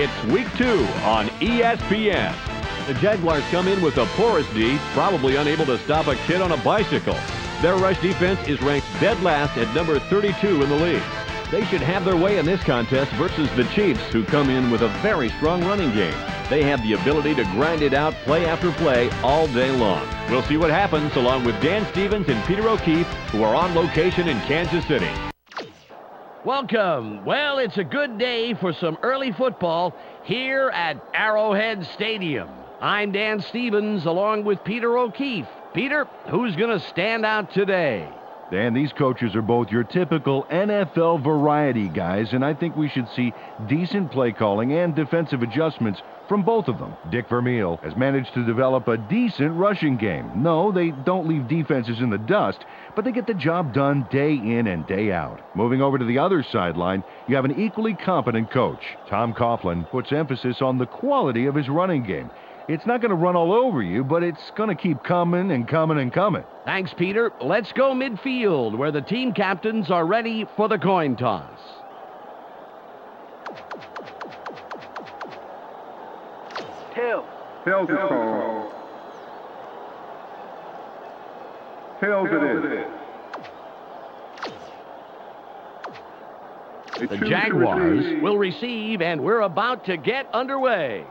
It's Week 2 on ESPN. The Jaguars come in with a porous D, probably unable to stop a kid on a bicycle. Their rush defense is ranked dead last at number 32 in the league. They should have their way in this contest versus the Chiefs, who come in with a very strong running game. They have the ability to grind it out play after play all day long. We'll see what happens along with Dan Stevens and Peter O'Keefe, who are on location in Kansas City. Welcome. Well, it's a good day for some early football here at Arrowhead Stadium. I'm Dan Stevens along with Peter O'Keefe. Peter, who's going to stand out today? Dan, these coaches are both your typical NFL variety guys, and I think we should see decent play calling and defensive adjustments from both of them. Dick Vermeil has managed to develop a decent rushing game. No, they don't leave defenses in the dust, but they get the job done day in and day out. Moving over to the other sideline, you have an equally competent coach. Tom Coughlin puts emphasis on the quality of his running game. It's not going to run all over you, but it's going to keep coming and coming and coming. Thanks, Peter. Let's go midfield, where the team captains are ready for the coin toss. Tails is called. Tails it is. The Jaguars will receive, and we're about to get underway.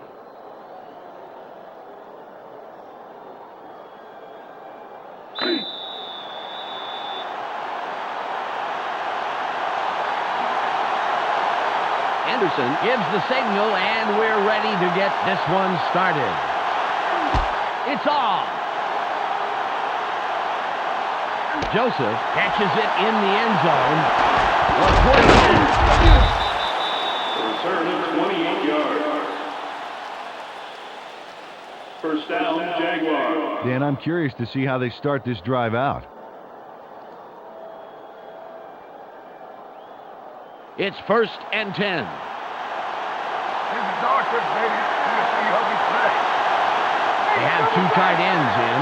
Anderson gives the signal, and we're ready to get this one started. It's off. Joseph catches it in the end zone. Return of 28 yards. First down, Jaguars. Dan, I'm curious to see how they start this drive out. It's 1st and 10. They have two tight ends in.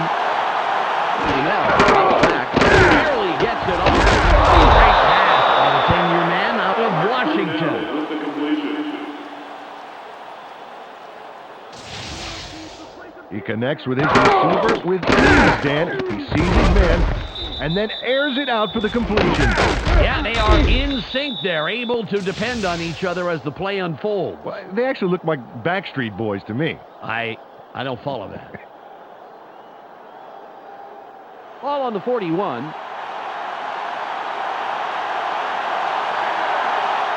Back. Barely gets it off. Great pass by the 10-year man out of Washington. He connects with his receiver with ease, Dan. He sees his man and then airs it out for the completion. Yeah, they are in sync. They're able to depend on each other as the play unfolds. Well, they actually look like Backstreet Boys to me. I don't follow that. Ball on the 41.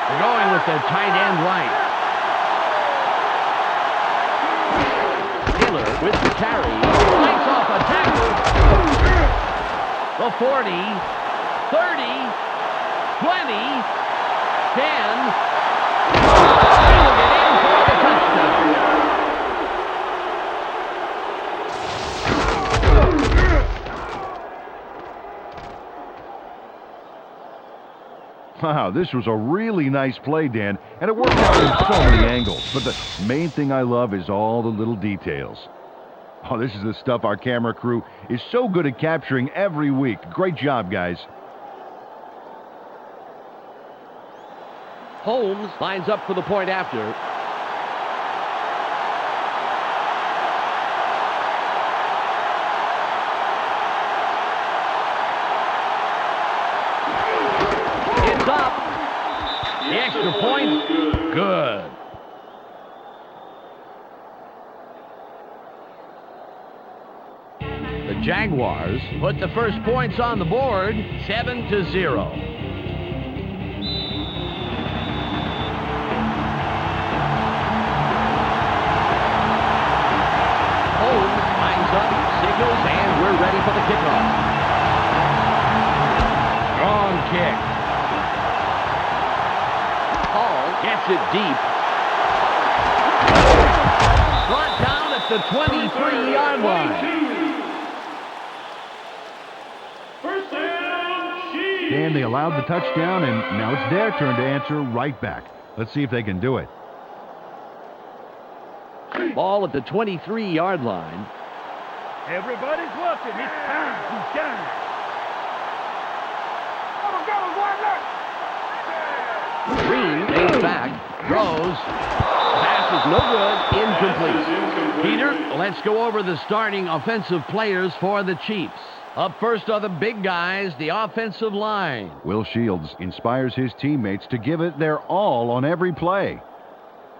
They're going with the tight end right. Taylor with the carry. Lights off a tackle. The 40, 30, 20, 10. He'll get in for the touchdown. Wow, this was a really nice play, Dan, and it worked out in so many angles. But the main thing I love is all the little details. Oh, this is the stuff our camera crew is so good at capturing every week. Great job, guys. Holmes lines up for the point after. It's up. The extra point, good. The Jaguars put the first points on the board, 7-0. Signals, and we're ready for the kickoff. Strong kick. Hall gets it deep. Brought down at the 23-yard line. First down, Chiefs. Dan, they allowed the touchdown, and now it's their turn to answer right back. Let's see if they can do it. Ball at the 23-yard line. Everybody's looking. It's time to shine. Green takes back, throws, pass is no good. Incomplete. Peter, let's go over the starting offensive players for the Chiefs. Up first are the big guys, the offensive line. Will Shields inspires his teammates to give it their all on every play.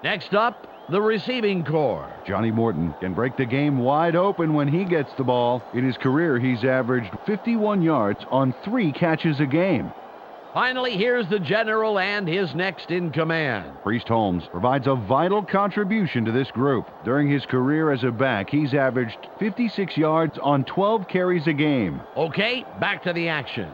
Next up, the receiving corps. Johnny Morton can break the game wide open when he gets the ball. In his career, he's averaged 51 yards on 3 catches a game. Finally, here's the general and his next in command. Priest Holmes provides a vital contribution to this group. During his career as a back, he's averaged 56 yards on 12 carries a game. Okay, back to the action.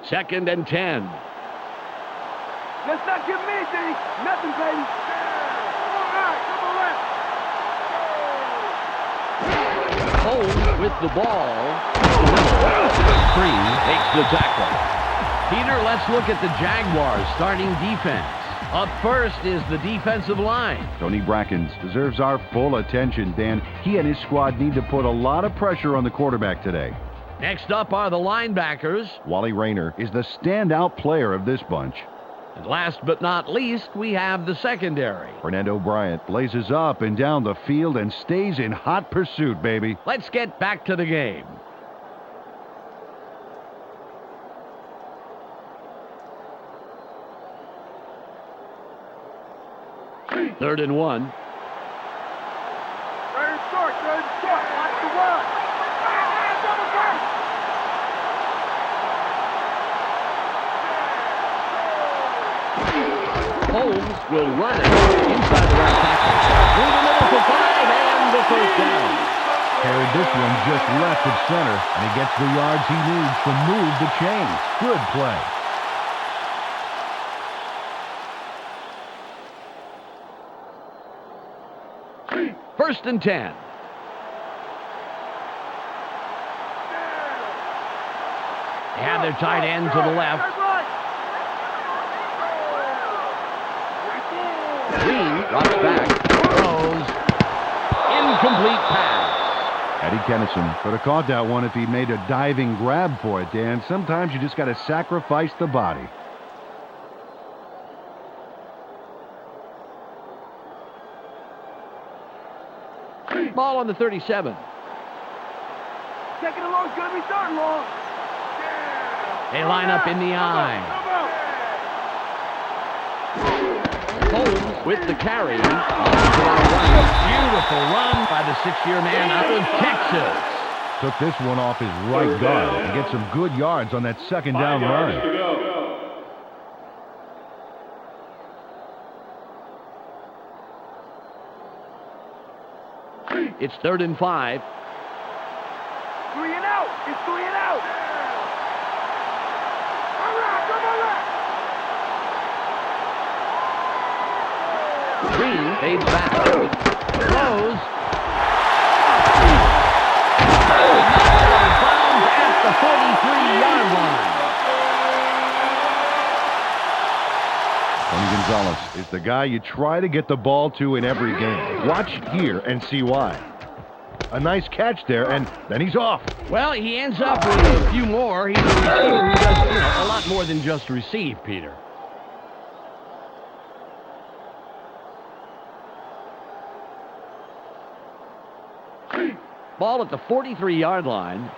Second and 10. Let's not give me anything. Nothing, baby. All right, come on left. Holmes with the ball. Green takes the tackle. Peter, let's look at the Jaguars starting defense. Up first is the defensive line. Tony Brackens deserves our full attention, Dan. He and his squad need to put a lot of pressure on the quarterback today. Next up are the linebackers. Wally Rayner is the standout player of this bunch. And last but not least, we have the secondary. Fernando Bryant blazes up and down the field and stays in hot pursuit, baby. Let's get back to the game. Third and 1. Third and short. Watch the run. Double back. Holmes will run it inside the right tackle. Through the middle for 5 and the first down. Carried this one just left of center, and he gets the yards he needs to move the chains. Good play. First and 10. They have their tight end to the left. Green drops back. Throws. Incomplete pass. Eddie Kennison could have caught that one if he made a diving grab for it, Dan. Sometimes you just got to sacrifice the body. Ball on the 37. Second and long is going to be third and long. They line up in the eye. Holmes with the carry. Beautiful run by the 6-year man out of Texas. Took this one off his right guard and get some good yards on that second down 5 yards to run. go. It's third and 5. 3 and out. It's 3 and out. All right, come on left. Green fades back. Throws. Bounds at the 43-yard line. Tony Gonzalez is the guy you try to get the ball to in every game. Watch here and see why. A nice catch there, and then he's off. Well, he ends up with a few more. He's a receiver who does, a lot more than just receive, Peter. Ball at the 43-yard line.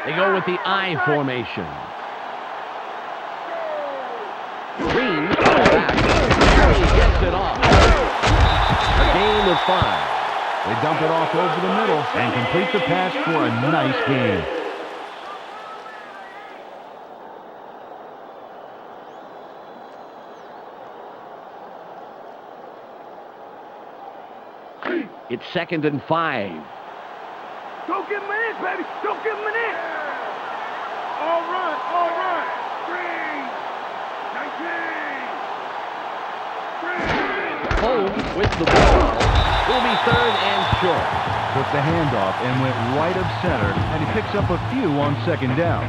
They go with the I formation. Green goes back. He gets it off. A gain of 5. They dump it off over the middle and complete the pass for a nice gain. It's second and 5. Don't give him an inch, baby. Don't give him an inch. All run. Green. 19. Green. Holmes with the ball. Will be third and short. Took the handoff and went right of center, and he picks up a few on second down.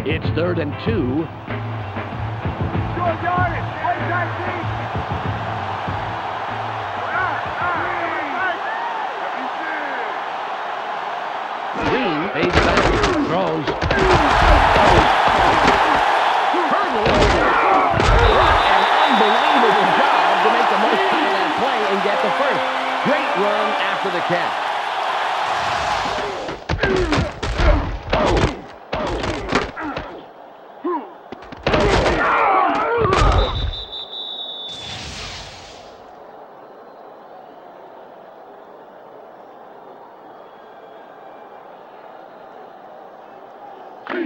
It's third and 2. short yardage. Hold tight, D. Green fades back, throws. Hurdle. An unbelievable job to make the most out of that play and get the first. Great run after the catch.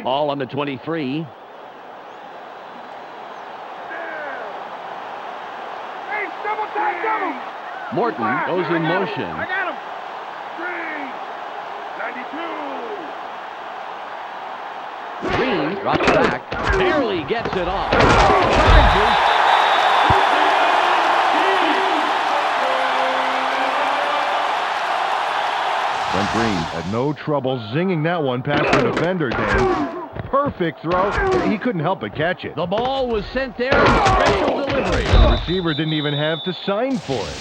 Ball on the 23. Hey, double time, double. Morton goes in motion. I got him. 92. Green drops back. Barely gets it off. Charges. Brent Green had no trouble zinging that one past the defender, Dan. Perfect throw. He couldn't help but catch it. The ball was sent there in special delivery. The receiver didn't even have to sign for it.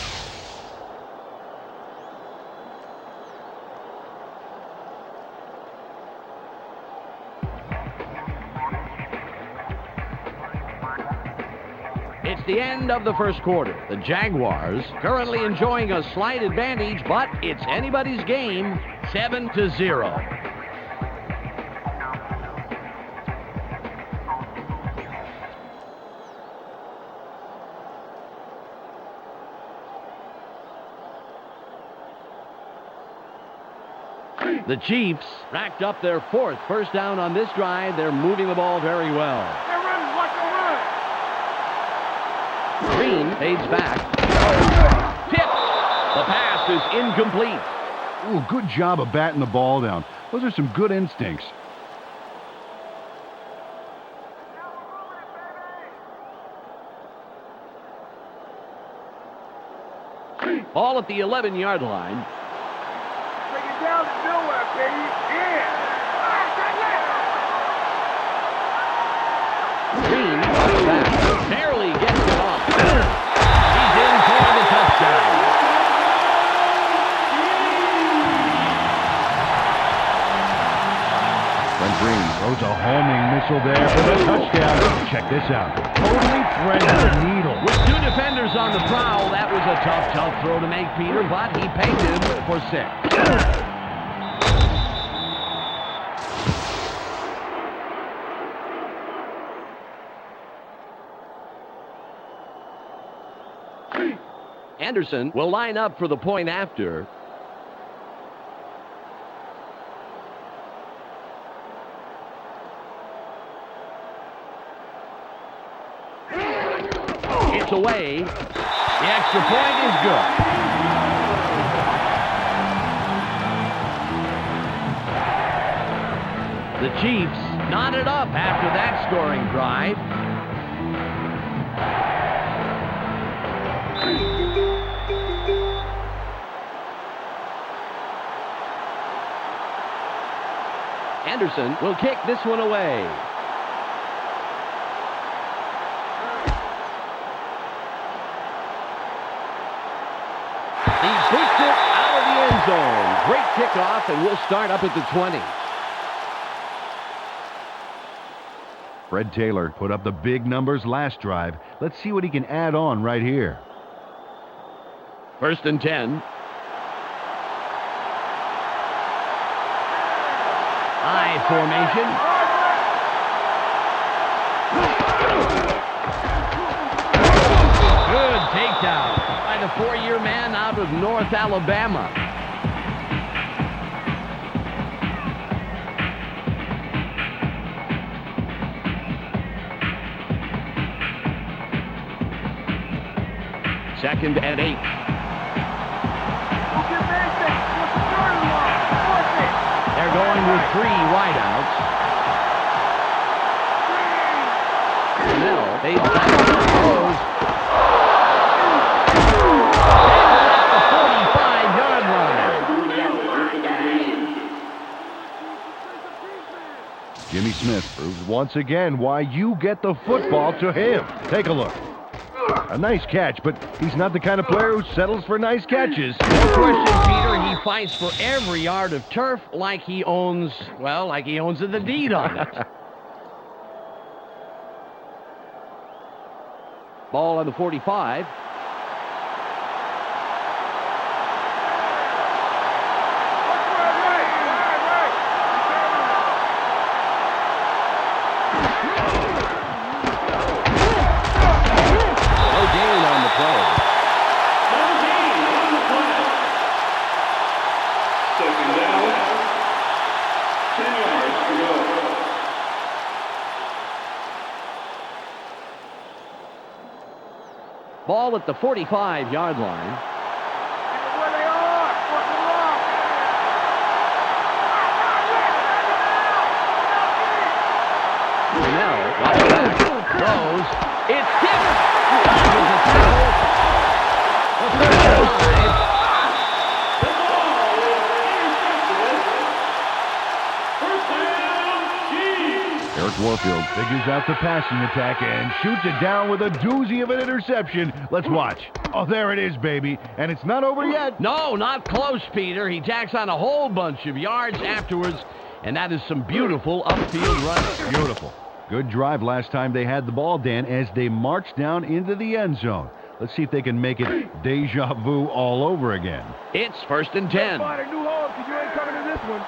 It's the end of the first quarter. The Jaguars currently enjoying a slight advantage, but it's anybody's game, 7-0. The Chiefs racked up their fourth first down on this drive. They're moving the ball very well. They're running, watch them run. Green fades back. Tipped. The pass is incomplete. Ooh, good job of batting the ball down. Those are some good instincts. Ball at the 11-yard line. Bring it down to nowhere, baby. Yeah. Green drops back. Barely gets it off. He's in for the touchdown. Brent Green throws a homing missile there for the touchdown. Check this out. Totally threads the needle. With two defenders on the prowl, that was a tough throw to make, Peter, but he pegged him for 6. Anderson will line up for the point after. It's away. The extra point is good. The Chiefs knotted up after that scoring drive. Anderson will kick this one away. He boots it out of the end zone. Great kickoff, and we'll start up at the 20. Fred Taylor put up the big numbers last drive. Let's see what he can add on right here. 1st and 10. I formation. Good takedown by the 4-year man out of North Alabama. Second and 8. They're going with 3 wideouts. Snell fades back to the throws. At the 45-yard line. Jimmy Smith proves once again why you get the football to him. Take a look. A nice catch, but he's not the kind of player who settles for nice catches. No question, Peter. He fights for every yard of turf like he owns, well, like he owns the deed on it. Ball on the 45. Ball at the 45-yard line. Throws. It's tipped. Dodges a tackle. The 35. Eric Warfield figures out the passing attack and shoots it down with a doozy of an interception. Let's watch. Oh, there it is, baby. And it's not over yet. No, not close, Peter. He jacks on a whole bunch of yards afterwards, and that is some beautiful upfield running. Beautiful. Good drive last time they had the ball, Dan, as they marched down into the end zone. Let's see if they can make it deja vu all over again. It's 1st and 10. Find a new home because you ain't coming to this one.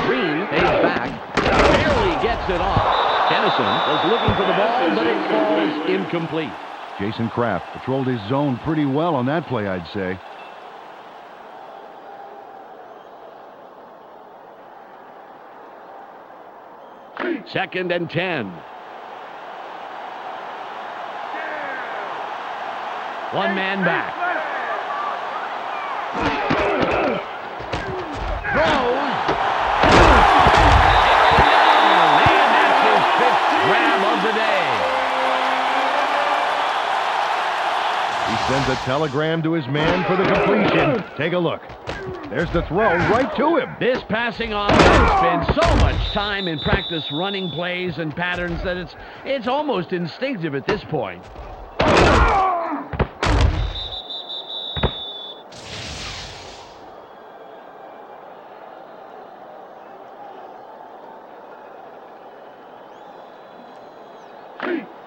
Green pays back, barely gets it off. Tennyson was looking for the ball, but it falls incomplete. Jason Kraft patrolled his zone pretty well on that play, I'd say. Second and 10. One man back. Throws. And that's his 5th grab of the day. He sends a telegram to his man for the completion. Take a look. There's the throw right to him. This passing offense spends so much time in practice running plays and patterns that it's almost instinctive at this point.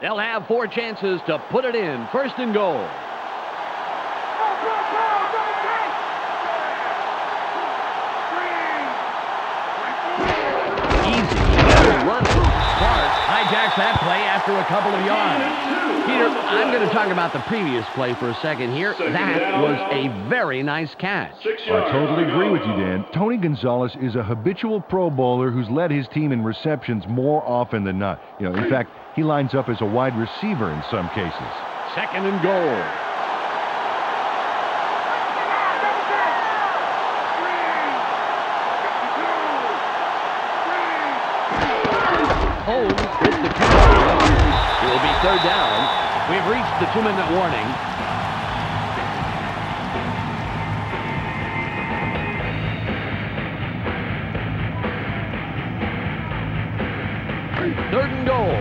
They'll have 4 chances to put it in. 1st and goal. Hijacks that play after a couple of yards. Peter, I'm going to talk about the previous play for a second here. That was a very nice catch. I totally agree with you, Dan. Tony Gonzalez is a habitual Pro Bowler who's led his team in receptions more often than not. In fact, he lines up as a wide receiver in some cases. 2nd and goal. Holmes with the catch. It will be 3rd down. We've reached the 2-minute warning. Third and goal.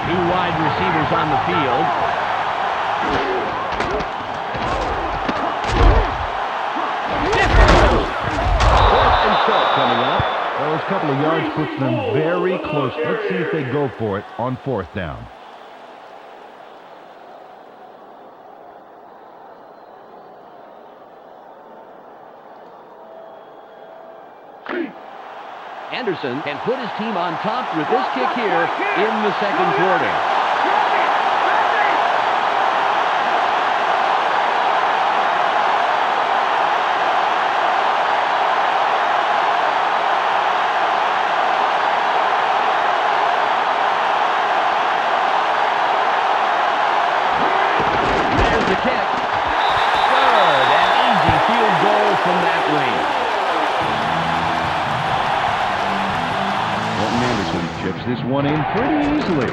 2 wide receivers on the field. Coming up. Those couple of yards puts them very close. Let's see if they go for it on 4th down. Anderson can put his team on top with this kick here in the 2nd quarter. This one in pretty easily.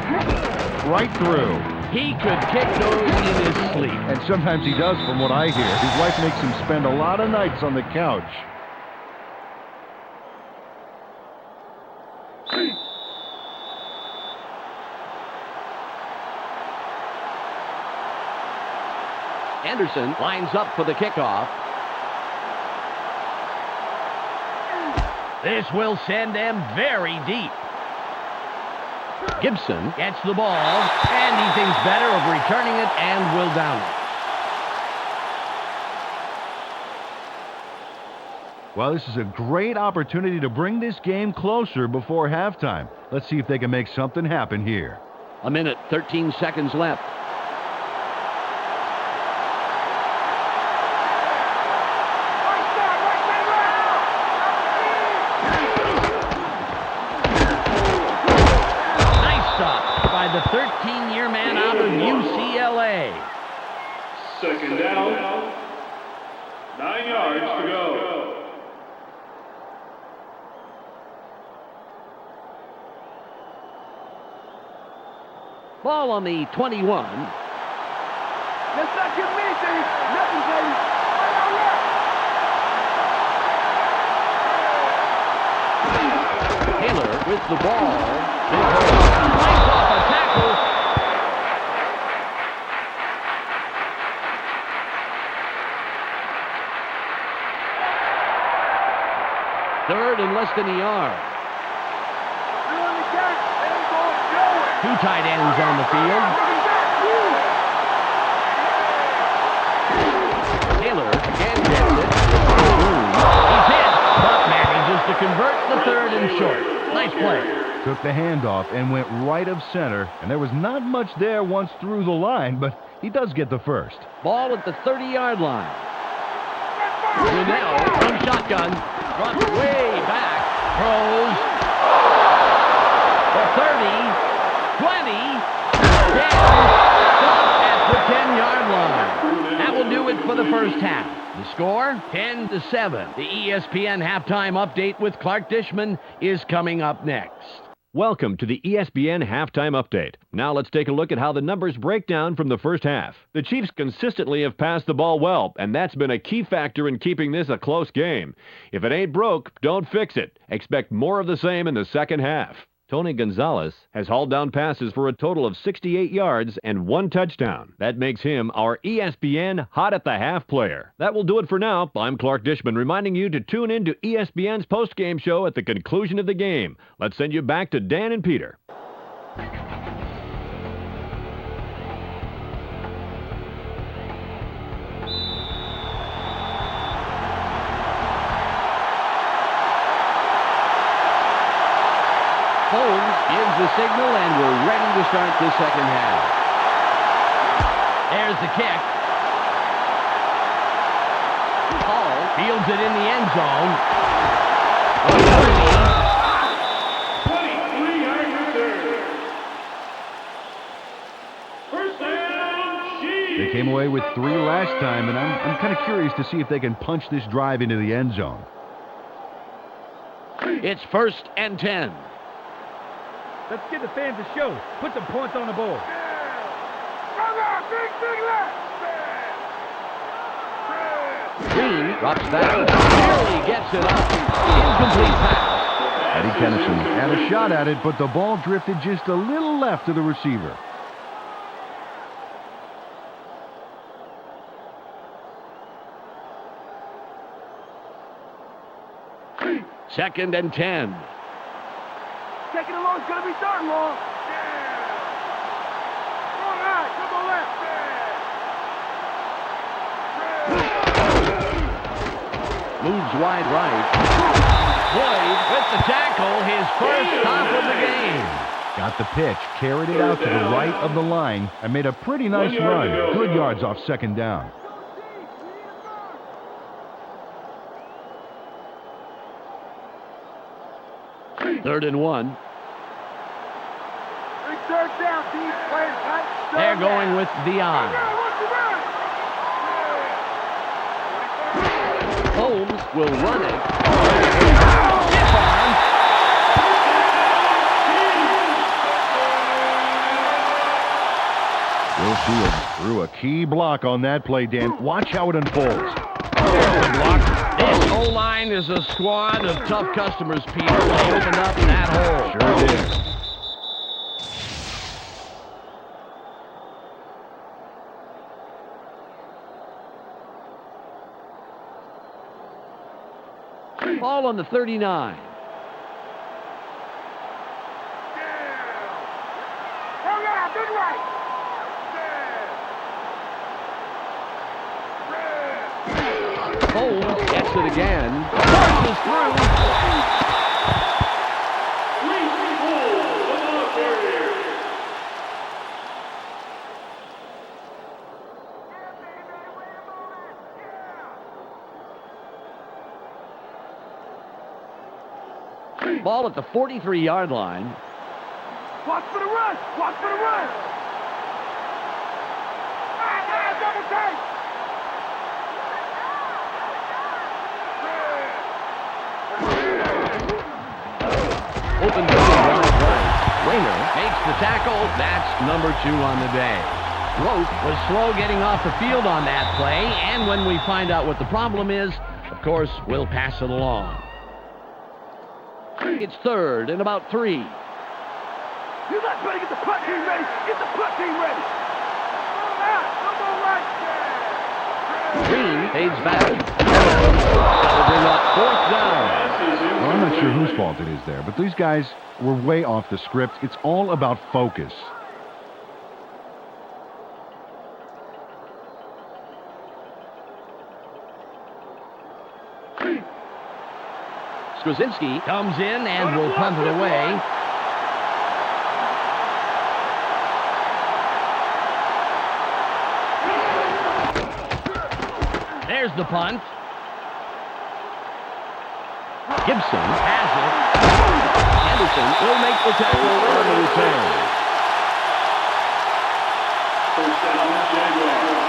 Right through. He could kick those in his sleep. And sometimes he does, from what I hear. His wife makes him spend a lot of nights on the couch. Anderson lines up for the kickoff. This will send them very deep. Gibson gets the ball, and he thinks better of returning it and will down it. Well, this is a great opportunity to bring this game closer before halftime. Let's see if they can make something happen here. 1 minute, 13 seconds left. The 13-year man out of UCLA. Second down. 9 yards to go. Ball on the 21. Let's not give me anything. Nothing, baby. Taylor with the ball. Nice off a tackle. Third and less than a yard. Two tight ends on the field. Taylor again gets it. He's hit, but manages to convert the third and short. Nice play. Took the handoff and went right of center, and there was not much there once through the line, but he does get the first. Ball at the 30-yard line. Linnell from shotgun, drops way back, throws for 30, 20, down, stop at the 10-yard line. That will do it for the first half. The score, 10-7. The ESPN halftime update with Clark Dishman is coming up next. Welcome to the ESPN Halftime Update. Now let's take a look at how the numbers break down from the first half. The Chiefs consistently have passed the ball well, and that's been a key factor in keeping this a close game. If it ain't broke, don't fix it. Expect more of the same in the second half. Tony Gonzalez has hauled down passes for a total of 68 yards and 1 touchdown. That makes him our ESPN Hot at the Half player. That will do it for now. I'm Clark Dishman, reminding you to tune in to ESPN's postgame show at the conclusion of the game. Let's send you back to Dan and Peter. Holmes gives the signal, and we're ready to start the second half. There's the kick. Hall fields it in the end zone. 23-yard return. First down, Chiefs. They came away with 3 last time, and I'm kind of curious to see if they can punch this drive into the end zone. It's 1st and 10. Let's give the fans a show. Put some points on the board. Green drops back. Barely gets it up. Incomplete pass. Eddie Kennison had a shot at it, but the ball drifted just a little left to the receiver. Second and 10. Taking it long, it's going to be starting long. All right, come on left. Moves wide right. Boyd with the tackle, his first stop of the game. Got the pitch, carried it out to the right of the line, and made a pretty nice run. Good yards off second down. Third and 1. Big third down, team. Playing tight. They're going with Dion. Holmes will run it. Stiff arm. Will Shields threw a key block on that play, Dan. Watch how it unfolds. There's the block. This O-line is a squad of tough customers, Peter. They opened up that hole. Sure did. Ball on the 39. Holmes gets it again. Forces through. Ball at the 43-yard line. Watch for the run! Watch for the run! Double take! Open to the right. Rayner makes the tackle. That's number 2 on the day. Rote was slow getting off the field on that play, and when we find out what the problem is, of course, we'll pass it along. It's 3rd and about 3. You guys better get the punt team ready! Get the punt team ready! Come on, right there! Green fades back. That'll bring up 4th down. Well, I'm not sure whose fault it is there, but these guys were way off the script. It's all about focus. Skrzynski comes in and will punt it away. There's the punt. Gibson has it. Anderson will make the tackle on the return. First down, Jaguars.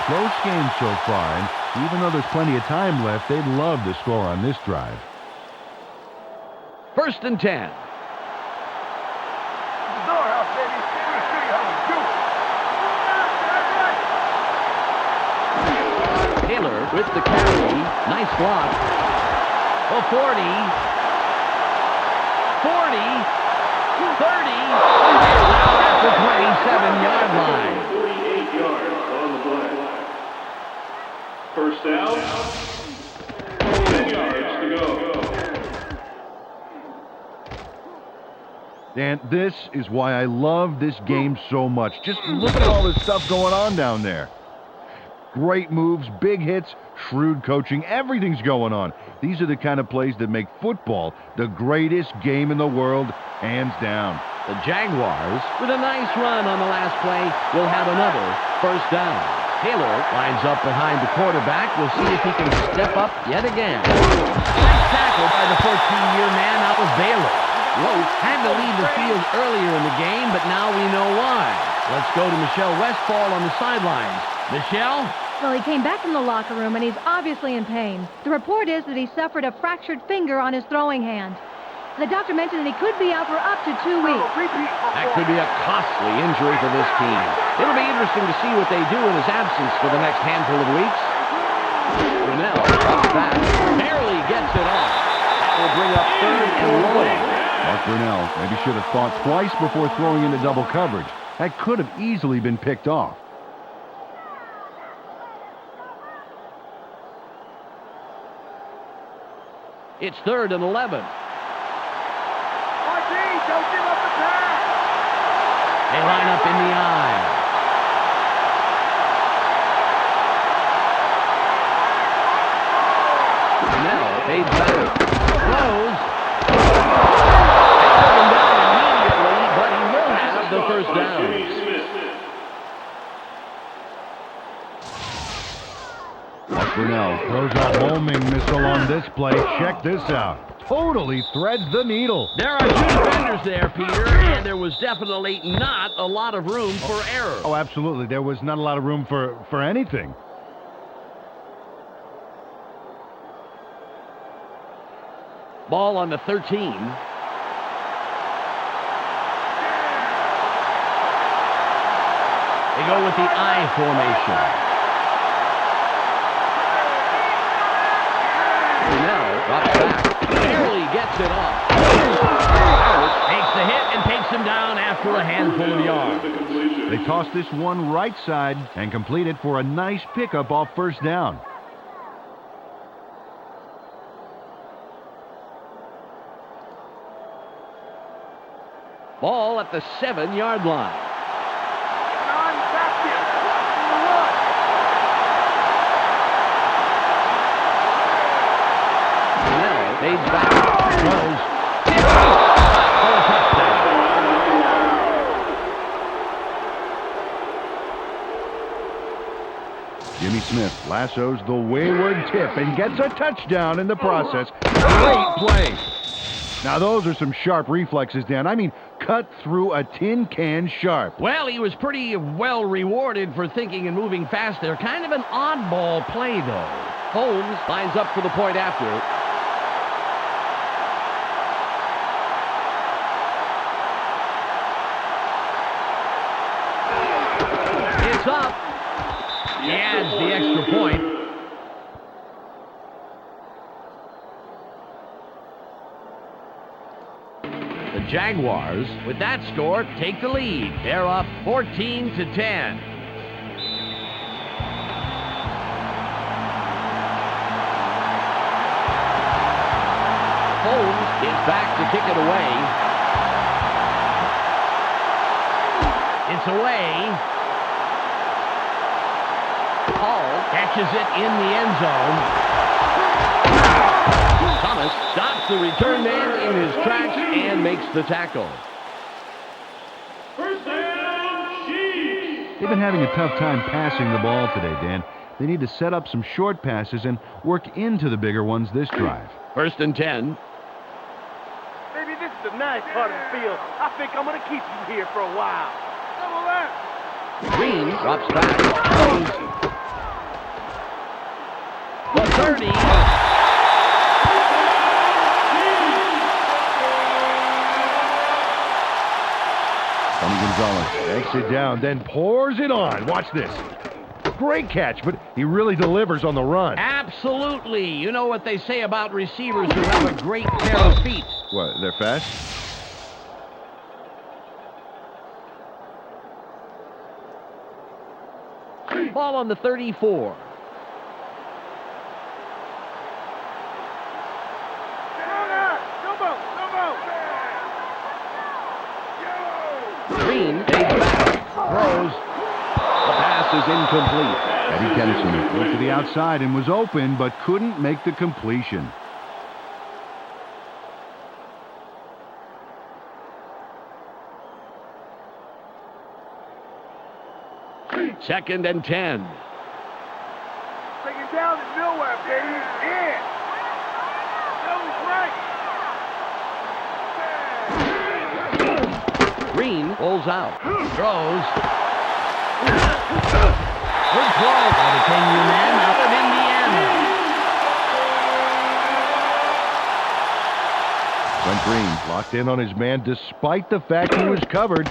Close game so far, and even though there's plenty of time left, they'd love to score on this drive. 1st and 10. Storehouse, baby. We're gonna show you how we do it. Taylor with the carry. Nice block. Oh, 40. 40. 30. And now at the 27-yard line. 48 yards on the play. First down, 10 yards to go. Dan, this is why I love this game so much. Just look at all this stuff going on down there. Great moves, big hits, shrewd coaching, everything's going on. These are the kind of plays that make football the greatest game in the world, hands down. The Jaguars, with a nice run on the last play, will have another 1st down. Taylor lines up behind the quarterback. We'll see if he can step up yet again. Nice tackle by the 14-year man out of Baylor. Rote had to leave the field earlier in the game, but now we know why. Let's go to Michelle Westfall on the sidelines. Michelle? Well, he came back from the locker room, and he's obviously in pain. The report is that he suffered a fractured finger on his throwing hand. The doctor mentioned that he could be out for up to 2 weeks. That could be a costly injury for this team. It'll be interesting to see what they do in his absence for the next handful of weeks. Brunell drops back, barely gets it off. That will bring up 3rd and long. Mark Brunell maybe should have thought twice before throwing into double coverage. That could have easily been picked off. It's 3rd and 11. Don't give up the pass! They line up in the eye. Brunell fades back. Throws. They took him down immediately, but he will have the 1st down. Brunell throws a homing missile on this play. Check this out. Totally threads the needle. There are 2 defenders there, Peter, and there was definitely not a lot of room for error. Oh, absolutely. There was not a lot of room for anything. Ball on the 13. They go with the I formation. Now drops back. Barely gets it off. Takes the hit and takes him down after a handful of yards. They toss this one right side and complete it for a nice pickup off first down. Ball at the 7-yard line. Now fades back. Throws. For a touchdown. Jimmy Smith lassos the wayward tip and gets a touchdown in the process. Great play. Now, those are some sharp reflexes, Dan. I mean, cut through a tin can sharp. Well, he was pretty well rewarded for thinking and moving fast there. Kind of an oddball play, though. Holmes lines up for the point after. It's up. He adds the extra point. The Jaguars, with that score, take the lead. They're up 14-10. Holmes is back to kick it away. It's away. Hall catches it in the end zone. Thomas stops the return man in his tracks and makes the tackle. First down, Chiefs. They've been having a tough time passing the ball today, Dan. They need to set up some short passes and work into the bigger ones this drive. First and 10. Baby, this is a nice part of the field. I think I'm going to keep you here for a while. Double that. Green drops back. The 30. Tony Gonzalez makes it down, then pours it on. Watch this. Great catch, but he really delivers on the run. Absolutely. You know what they say about receivers who have a great pair of feet. What, they're fast? Ball on the 34. Green takes back, throws. The pass is incomplete. Eddie Kennison went to the outside and was open, but couldn't make the completion. Second and 10. Take it down to nowhere, baby. Yeah. That was right. Green pulls out. Throws. Good throw by the 10-year man out of Indiana. Brent Green locked in on his man despite the fact he was covered.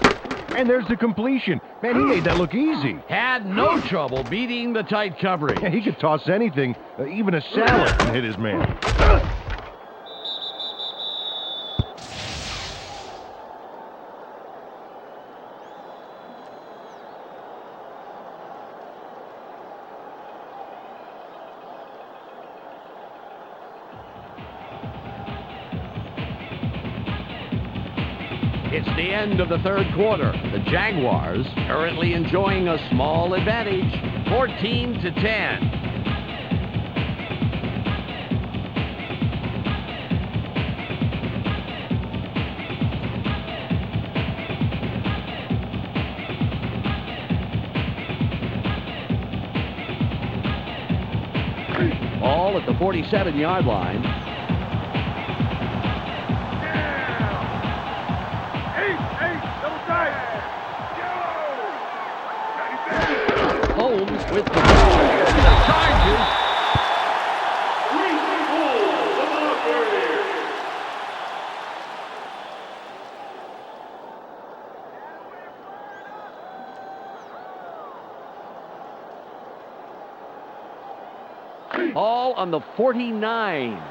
And there's the completion. Man, he made that look easy. Had no trouble beating the tight coverage. Yeah, he could toss anything, even a salad, and hit his man. It's the end of the third quarter. The Jaguars currently enjoying a small advantage, 14-10. Ball at the 47-yard line. Holmes with the ball. The Chargers. All on the 49.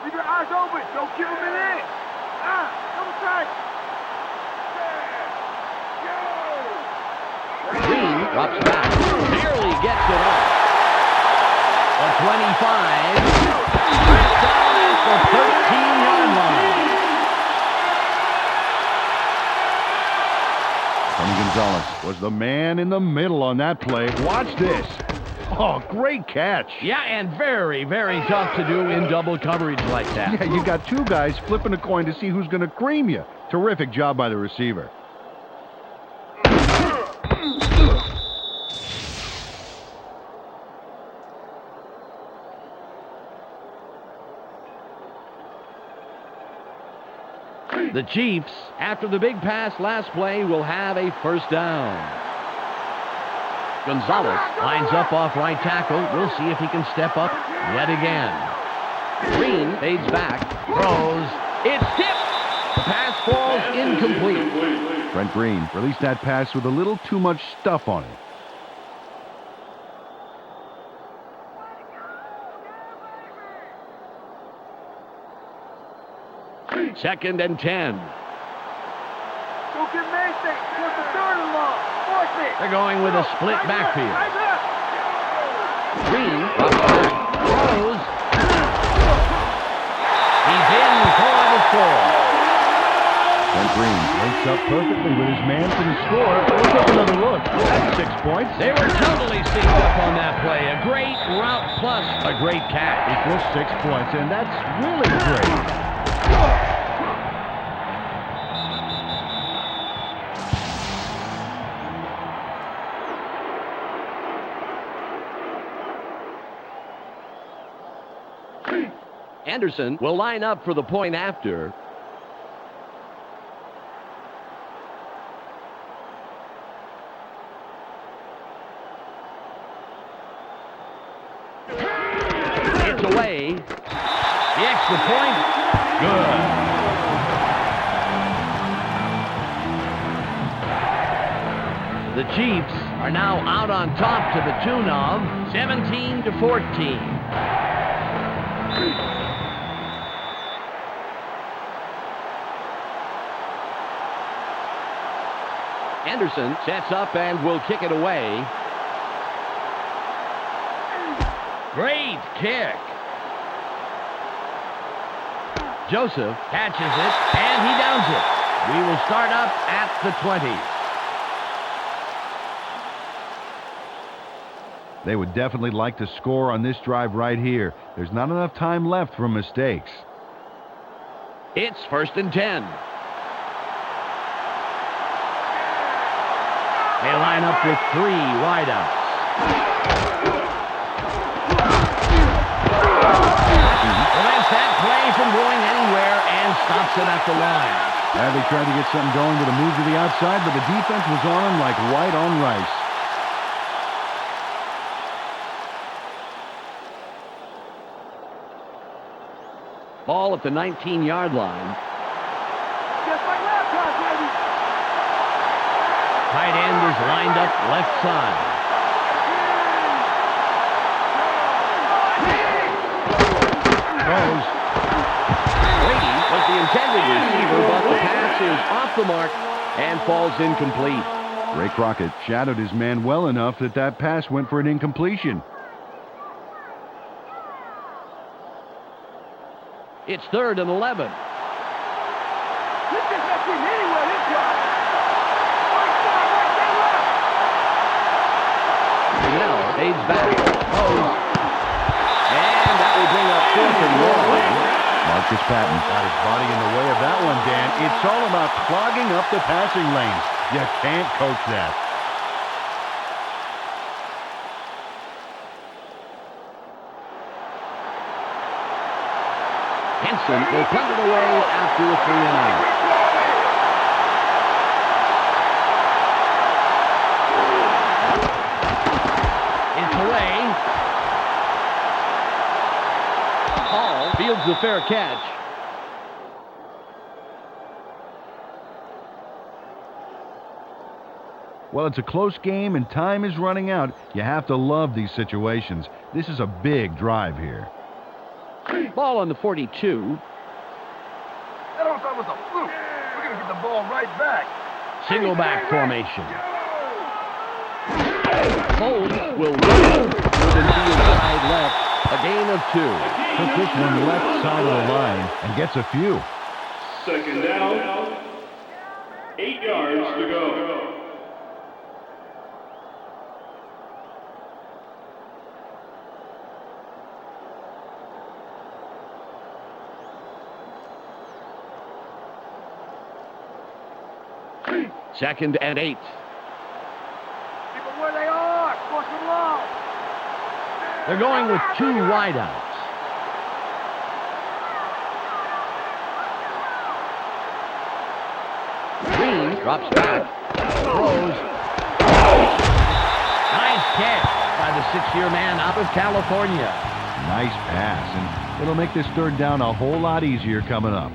Keep your eyes open. Don't give him an inch. Double tight. Green drops back. Barely gets it off. The 25. Right down at the 13-yard line. Tony Gonzalez was the man in the middle on that play. Watch this. Oh, great catch. Yeah, and very, very tough to do in double coverage like that. Yeah, you got two guys flipping a coin to see who's going to cream you. Terrific job by the receiver. The Chiefs, after the big pass last play, will have a first down. Gonzalez lines up off right tackle. We'll see if he can step up yet again. Green fades back, throws. It's tipped. The pass falls incomplete. Brent Green released that pass with a little too much stuff on it. Second and 10. Don't get Mason. What's the third and long? Force it. They're going with a split backfield. Green drops back, throws. He's in for the score. Brent Green links up perfectly with his man for the score. Let's take another look. That's 6 points. They were totally synced up on that play. A great route plus a great catch. Equals 6 points, and that's really great. Anderson will line up for the point after. It's away. The extra point. Good. The Chiefs are now out on top to the tune of 17-14. Anderson sets up and will kick it away. Great kick. Joseph catches it, and he downs it. We will start up at the 20. They would definitely like to score on this drive right here. There's not enough time left for mistakes. It's first and 10. They line up with 3 wideouts. Prevents that play from going anywhere and stops it at the line. They tried to get something going with a move to the outside, but the defense was on him like white on rice. Ball at the 19-yard line. Just like last time, baby. Tight end is lined up left side. Throws. Brady was the intended receiver, but the pass is off the mark and falls incomplete. Ray Crockett shadowed his man well enough that that pass went for an incompletion. It's third and 11. This is nothing anywhere, this guy. Right side, left. Now fades back. Throws. And that will bring up fourth and long. Marcus Patton got his body in the way of that one, Dan. It's all about clogging up the passing lanes. You can't coach that. Henson will punt it away after a 3-and-out. It's away. Hall fields the fair catch. Well, it's a close game and time is running out. You have to love these situations. This is a big drive here. Ball on the 42. I don't thought it was a fluke. We're going to get the ball right back. Single back formation. Holmes will run with an inside left. A gain of 2. Took this one left side of the line and gets a few. Second down. 8 yards to go. Second and 8. Keep them where they are. Force them long. They're going with 2 wideouts. Green drops back. Throws. Nice catch by the 6-year man out of California. Nice pass, and it'll make this third down a whole lot easier coming up.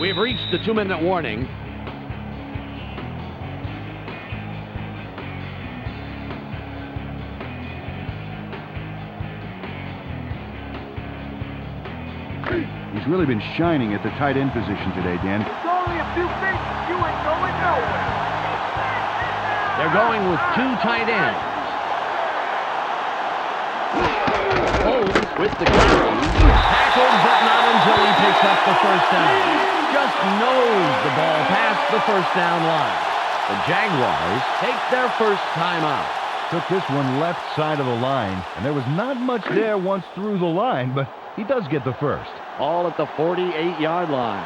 We've reached the 2-minute warning. He's really been shining at the tight end position today, Dan. It's only a few feet. You ain't going nowhere. They're going with 2 tight ends. Holmes with the carry. Tackled, but not until he picks up the first down. Just knows the ball past the first down line. The Jaguars take their first timeout. Took this one left side of the line, and there was not much there once through the line, but he does get the first. All at the 48-yard line.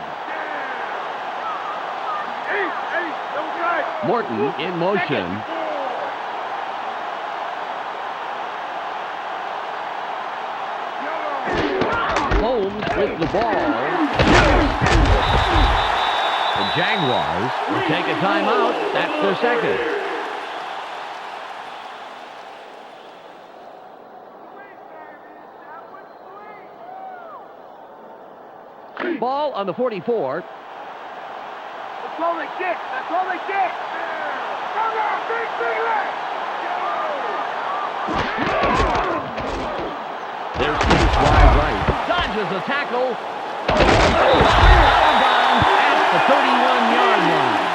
Morton in motion. Holmes with the ball. The Jaguars will take a timeout. That's their second. Ball on the 44. That's all they get. That's all they get. Come on, big leg. There's Steve wide right. Dodges a tackle. Out of bounds at the 31-yard line.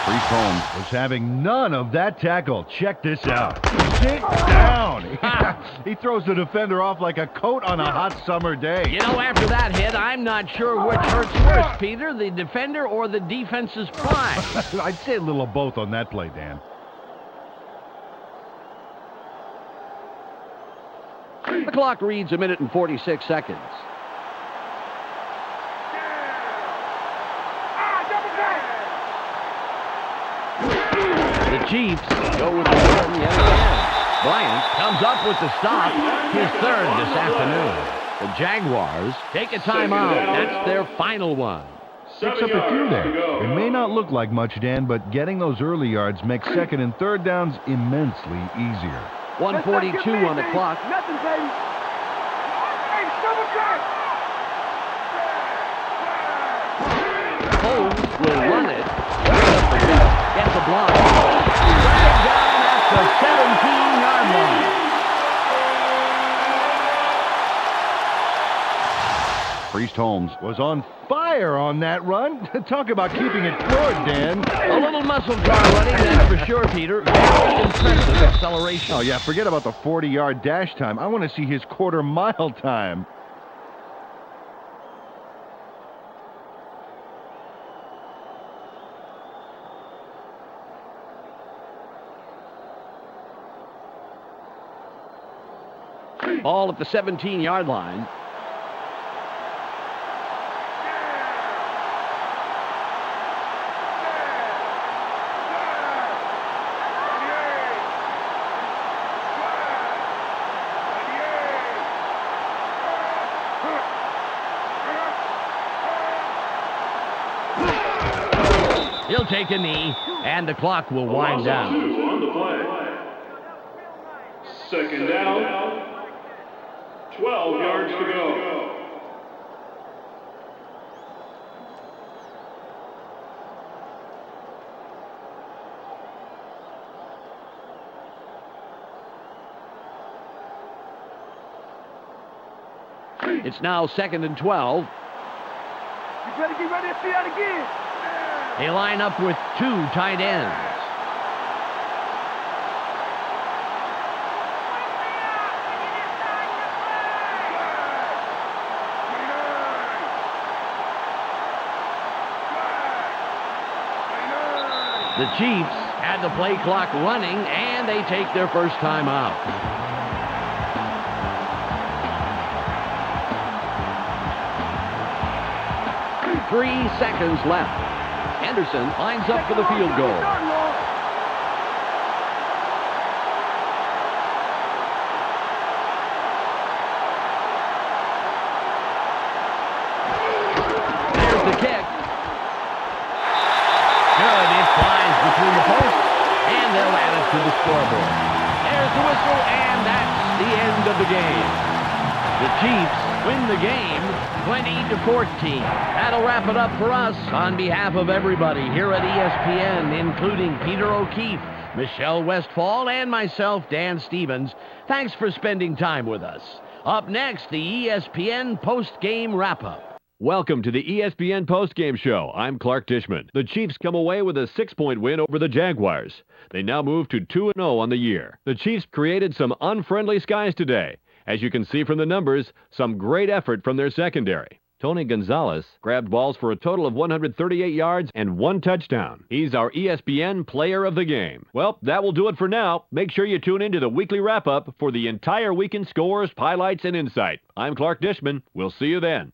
Priest Holmes was having none of that tackle. Check this out. Sit down. He throws the defender off like a coat on a hot summer day. You know, after that hit, I'm not sure which hurts worse, Peter, the defender or the defense's pride. I'd say a little of both on that play, Dan. The clock reads 1 minute and 46 seconds. The Chiefs go with the run yet again. Bryant comes up with the stop, his third this afternoon. The Jaguars take a timeout. That's their final one. Picks up a few there. It may not look like much, Dan, but getting those early yards makes second and third downs immensely easier. 1:42 on the clock. Nothing, baby. Hey, double drive. Holmes will run it. Gets a block. Dragged down at the 17-yard line. Priest Holmes was on fire on that run. Talk about keeping it good, Dan. A little muscle car running, that's for sure, Peter. Very impressive acceleration. Oh, yeah, forget about the 40-yard dash time. I want to see his quarter-mile time. Ball at the 17-yard line. He'll take a knee, and the clock will wind down. On the play. Second down. 12 yards to go. It's now 2nd and 12. You better get ready to see that again. They line up with 2 tight ends. The Chiefs had the play clock running, and they take their first time out. Three seconds left. Henderson lines up for the field goal. There's the kick. Good, it flies between the posts, and they'll add it to the scoreboard. There's the whistle, and that's the end of the game. The Chiefs win the game 20-14. That'll wrap it up for us. On behalf of everybody here at ESPN, including Peter O'Keefe, Michelle Westfall, and myself, Dan Stevens, thanks for spending time with us. Up next, the ESPN post-game wrap-up. Welcome to the ESPN postgame show. I'm Clark Tishman. The Chiefs come away with a 6-point win over the Jaguars. They now move to 2-0 on the year. The Chiefs created some unfriendly skies today. As you can see from the numbers, some great effort from their secondary. Tony Gonzalez grabbed balls for a total of 138 yards and 1 touchdown. He's our ESPN player of the game. Well, that will do it for now. Make sure you tune in to the weekly wrap-up for the entire weekend scores, highlights, and insight. I'm Clark Dishman. We'll see you then.